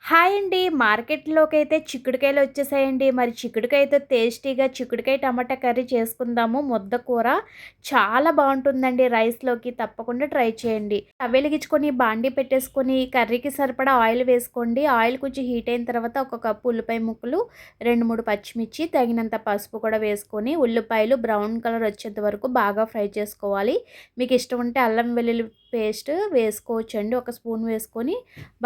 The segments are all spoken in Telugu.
హాయ్ అండి. మార్కెట్‌లోకైతే చిక్కుడుకాయలు వచ్చేసాయండి. మరి చిక్కుడుకాయతో టేస్టీగా చిక్కుడుకాయ టమాటా కర్రీ చేసుకుందాము. ముద్ద కూర చాలా బావుంటుందండి రైస్‌లోకి. తప్పకుండా ట్రై చేయండి. స్టవ్ వెలిగించుకొని బాండీ పెట్టేసుకొని కర్రీకి సరిపడా ఆయిల్ వేసుకోండి. ఆయిల్ కొంచెం హీట్ అయిన తర్వాత ఒక కప్పు ఉల్లిపాయ ముక్కలు, 2, 3 పచ్చిమిర్చి, తగినంత పసుపు కూడా వేసుకొని ఉల్లిపాయలు బ్రౌన్ కలర్ వచ్చేంత వరకు బాగా ఫ్రై చేసుకోవాలి. మీకు ఇష్టం ఉంటే అల్లం వెల్లుల్లి పేస్ట్ వేసుకోవచ్చండి. ఒక స్పూన్ వేసుకొని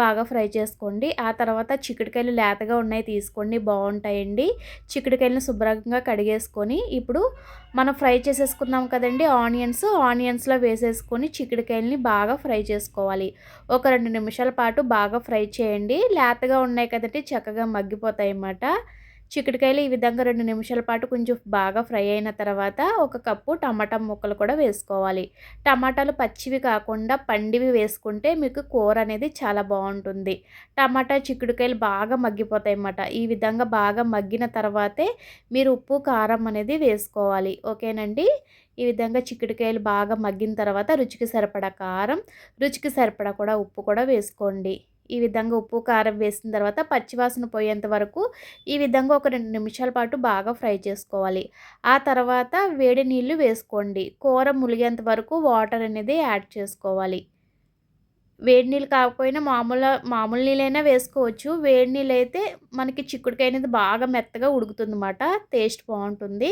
బాగా ఫ్రై చేసుకోండి. ఆ తర్వాత చిక్కుడుకాయలు లేతగా ఉన్నాయి తీసుకోండి, బాగుంటాయండి. చిక్కుడుకాయలను శుభ్రంగా కడిగేసుకొని ఇప్పుడు మనం ఫ్రై చేసేసుకున్నాం కదండి ఆనియన్స్లో వేసేసుకొని చిక్కుడుకాయలని బాగా ఫ్రై చేసుకోవాలి. ఒక 2 నిమిషాల పాటు బాగా ఫ్రై చేయండి. లేతగా ఉన్నాయి కదండి, చక్కగా మగ్గిపోతాయి అన్నమాట. చిక్కుడుకాయలు ఈ విధంగా 2 నిమిషాల పాటు కొంచెం బాగా ఫ్రై అయిన తర్వాత ఒక కప్పు టమాటా ముక్కలు కూడా వేసుకోవాలి. టమాటాలు పచ్చివి కాకుండా పండివి వేసుకుంటే మీకు కూర అనేది చాలా బాగుంటుంది. టమాటా చిక్కుడుకాయలు బాగా మగ్గిపోతాయి అన్నమాట. ఈ విధంగా బాగా మగ్గిన తర్వాతే మీరు ఉప్పు కారం అనేది వేసుకోవాలి. ఓకేనండి. ఈ విధంగా చిక్కుడుకాయలు బాగా మగ్గిన తర్వాత రుచికి సరిపడా కారం, రుచికి సరిపడా కూడా ఉప్పు కూడా వేసుకోండి. ఈ విధంగా ఉప్పు కారం వేసిన తర్వాత పచ్చివాసన పోయేంత వరకు ఈ విధంగా ఒక 2 నిమిషాల పాటు బాగా ఫ్రై చేసుకోవాలి. ఆ తర్వాత వేడి నీళ్ళు వేసుకోండి. కూర ములిగేంత వరకు వాటర్ అనేది యాడ్ చేసుకోవాలి. వేడి నీళ్ళు కాకపోయినా మామూలు నీళ్ళైనా వేసుకోవచ్చు. వేడి నీళ్ళైతే మనకి చిక్కుడుకాయ అనేది బాగా మెత్తగా ఉడుకుతుందన్నమాట. టేస్ట్ బావుంటుంది.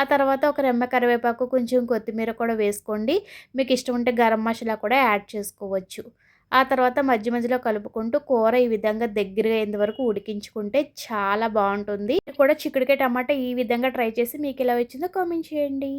ఆ తర్వాత ఒక రెమ్మ కరివేపాకు, కొంచెం కొత్తిమీర కూడా వేసుకోండి. మీకు ఇష్టం ఉంటే గరం మసాలా కూడా యాడ్ చేసుకోవచ్చు. ఆ తర్వాత మధ్య మధ్యలో కలుపుకుంటూ కూర ఈ విధంగా దగ్గరగా అయ్యేంత వరకు ఉడికించుకుంటే చాలా బావుంటుంది. కూడా చిక్కుడుకాయ టమాటా ఈ విధంగా ట్రై చేసి మీకు ఎలా వచ్చిందో కామెంట్ చేయండి.